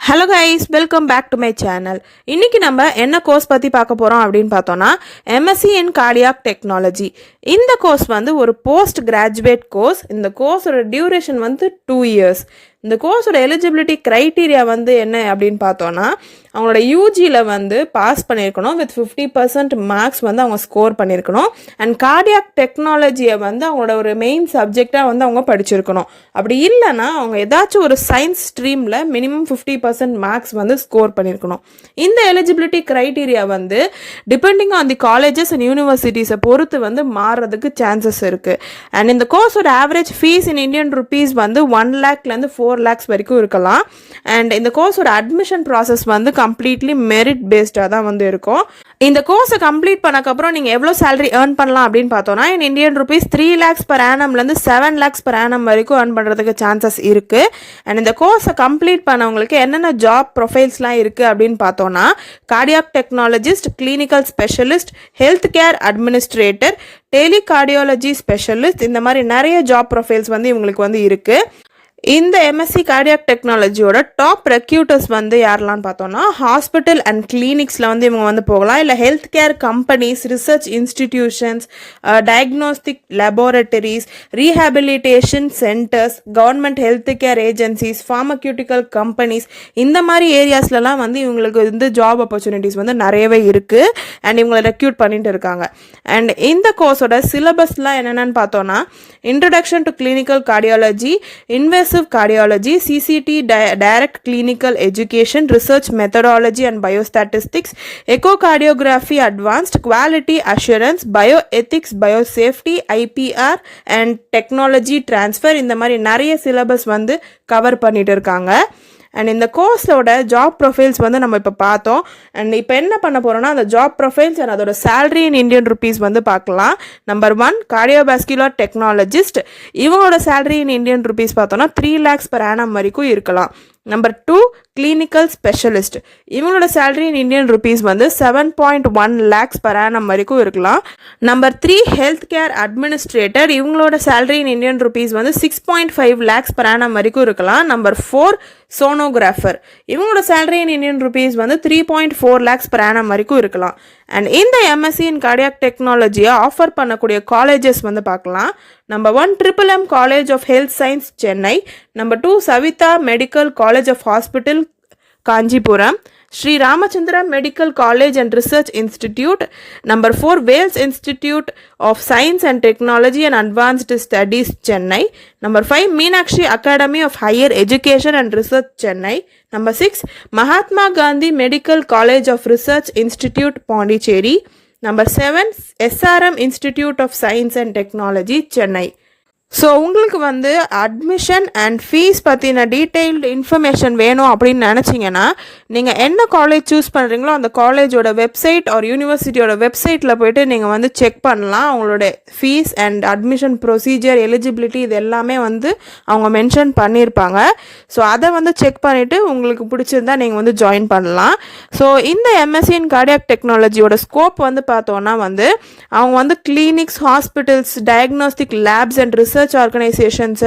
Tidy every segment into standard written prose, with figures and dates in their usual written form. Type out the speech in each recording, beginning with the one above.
Hello guys, welcome back to my channel. இன்னைக்கு நம்ம என்ன கோர்ஸ் பற்றி பார்க்க போகிறோம் அப்படின்னு பார்த்தோன்னா எம்எஸ்சி இன் கார்டியாக் டெக்னாலஜி. இந்த கோர்ஸ் வந்து ஒரு போஸ்ட் கிராஜுவேட் கோர்ஸ். இந்த கோர்ஸோட டியூரேஷன் வந்து 2 years. இந்த கோர்ஸோட எலிஜிபிலிட்டி க்ரைட்டீரியா வந்து என்ன அப்படின்னு பார்த்தோன்னா, அவங்களோட யூஜியில் வந்து பாஸ் பண்ணியிருக்கணும், வித் 50% மார்க்ஸ் வந்து அவங்க ஸ்கோர் பண்ணியிருக்கணும். அண்ட் கார்டியாக் டெக்னாலஜியை வந்து அவங்களோட ஒரு மெயின் சப்ஜெக்டாக வந்து அவங்க படிச்சிருக்கணும். அப்படி இல்லைன்னா அவங்க ஏதாச்சும் ஒரு சயின்ஸ் ஸ்ட்ரீமில் மினிமம் 50% மார்க்ஸ் வந்து ஸ்கோர் பண்ணியிருக்கணும். இந்த எலிஜிபிலிட்டி க்ரைட்டீரியா வந்து depending on the colleges and யூனிவர்சிட்டிஸை பொறுத்து வந்து மாறுறதுக்கு சான்சஸ் இருக்குது. அண்ட் இந்த கோர்ஸோட average fees in Indian rupees வந்து 1 lakhலேருந்து 4 lakhs வரைக்கும் இருக்கலாம். அண்ட் இந்த கோர்ஸோட அட்மிஷன் ப்ராசஸ் வந்து கம்ப்ளீட்லி மெரிட் பேஸ்டாக தான் வந்து இருக்கும். இந்த கோர்ஸை கம்ப்ளீட் பண்ணக்கப்புறம் நீங்கள் எவ்வளோ சேலரி ஏர்ன் பண்ணலாம் அப்படின்னு பார்த்தோன்னா, இன் Indian rupees 3 lakhs per annumலேருந்து 7 lakhs per annum வரைக்கும் ஏர்ன் பண்ணுறதுக்கு சான்சஸ் இருக்குது. அண்ட் இந்த கோர்ஸை கம்ப்ளீட் பண்ணவங்களுக்கு என்னென்ன ஜாப் ப்ரொஃபைல்ஸ்லாம் இருக்குது அப்படின்னு பார்த்தோன்னா, cardiac technologist, clinical specialist, health care administrator, telecardiology specialist, இந்த மாதிரி நிறைய ஜாப் ப்ரொஃபைல்ஸ் வந்து இவங்களுக்கு வந்து இருக்குது. இந்த எம்எஸ்சி கார்டியாக் டெக்னாலஜியோட டாப் ரெக்யூட்டர்ஸ் வந்து யாரெல்லாம் பார்த்தோன்னா, ஹாஸ்பிட்டல் அண்ட் கிளினிக்ஸில் வந்து இவங்க வந்து போகலாம், இல்லை health care companies, research institutions, diagnostic laboratories, rehabilitation centres, government health care agencies, pharmaceutical companies, இந்த மாதிரி ஏரியாஸ்லலாம் வந்து இவங்களுக்கு வந்து ஜாப் ஆப்பர்ச்சுனிட்டிஸ் வந்து நிறையவே இருக்குது. அண்ட் இவங்களை ரெக்யூட் பண்ணிட்டு இருக்காங்க. அண்ட் இந்த கோர்ஸோட சிலபஸ்லாம் என்னென்னு பார்த்தோன்னா, introduction to clinical cardiology, invasive cardiology, CCT direct clinical education, research methodology and biostatistics, echocardiography advanced, quality assurance, bioethics, biosafety, IPR and technology transfer, இந்த மாதிரி நிறைய சிலபஸ் வந்து கவர் பண்ணிட்டு இருக்காங்க. அண்ட் இந்த கோர்ஸோட ஜாப் ப்ரொஃபைல்ஸ் வந்து நம்ம இப்போ பார்த்தோம். அண்ட் இப்போ என்ன பண்ண போகிறோம்னா, அந்த ஜாப் ப்ரொஃபைல்ஸ் அண்ட் அதோட சேலரி இன் இந்தியன் ருபீஸ் வந்து பார்க்கலாம். Number 1 cardiovascular technologist. இவங்களோட சேலரி இன் இந்தியன் ருபீஸ் பார்த்தோன்னா 3 lakhs per annum வரைக்கும் இருக்கலாம். Number 2 clinical specialist. இவங்களோட சேலரி இன் இந்தியன் ருபீஸ் வந்து 7.1 lakhs per annum வரைக்கும் இருக்கலாம். Number 3 health care administrator. இவங்களோட சேலரி இன் இந்தியன் ருபீஸ் வந்து 6.5 lakhs per annum வரைக்கும் இருக்கலாம். Number 4 sonographer. இவங்களோட சேலரி இன் இந்தியன் ருபீஸ் வந்து 3.4 lakhs per annum வரைக்கும் இருக்கலாம். அண்ட் இந்த எம்எஸ்சி இன் கார்டியாக் டெக்னாலஜியை ஆஃபர் பண்ணக்கூடிய காலேஜஸ் வந்து பார்க்கலாம். Number 1 MMM college of health science Chennai. Number 2 Savitha medical college of hospital Kanchipuram. Sri Ramachandra medical college and research institute. Number 4 Vels institute of science and technology and advanced studies Chennai. Number 5 Meenakshi academy of higher education and research Chennai. Number 6 Mahatma Gandhi medical college of research institute Pondicherry. Number 7 SRM institute of science and technology Chennai. So உங்களுக்கு வந்து admission and fees பற்றின detailed information வேணும் அப்படின்னு நினச்சிங்கன்னா, நீங்கள் என்ன college choose பண்ணுறீங்களோ அந்த காலேஜோட வெப்சைட் ஆர் யூனிவர்சிட்டியோட வெப்சைட்டில் போய்ட்டு நீங்கள் வந்து செக் பண்ணலாம். அவங்களோட fees and admission procedure, eligibility, இது எல்லாமே வந்து அவங்க மென்ஷன் பண்ணியிருப்பாங்க. ஸோ அதை வந்து செக் பண்ணிவிட்டு உங்களுக்கு பிடிச்சிருந்தா நீங்கள் வந்து ஜாயின் பண்ணலாம். ஸோ இந்த எம்எஸ்சி இன் கார்டியாக் டெக்னாலஜியோட ஸ்கோப் வந்து பார்த்தோன்னா வந்து அவங்க வந்து clinics, hospitals, diagnostic labs and research organisations,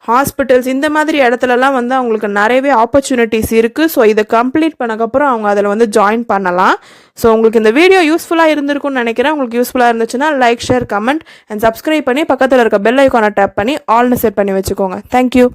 hospitals, இந்த மாதிரி இடத்துலலாம் வந்து அவங்களுக்கு நிறையவே ஆப்பர்ச்சுனிட்டிஸ் இருக்குது. ஸோ இதை கம்ப்ளீட் பண்ணக்கப்புறம் அவங்க அதில் வந்து ஜாயின் பண்ணலாம். ஸோ உங்களுக்கு இந்த வீடியோ யூஸ்ஃபுல்லாக இருந்திருக்கும்னு நினைக்கிறேன். உங்களுக்கு யூஸ்ஃபுல்லாக இருந்துச்சுன்னா like, share, comment and subscribe பண்ணி பக்கத்தில் இருக்க பெல் ஐக்கானை டேப் பண்ணி ஆல்னு செட் பண்ணி வச்சுக்கோங்க. தேங்க்யூ.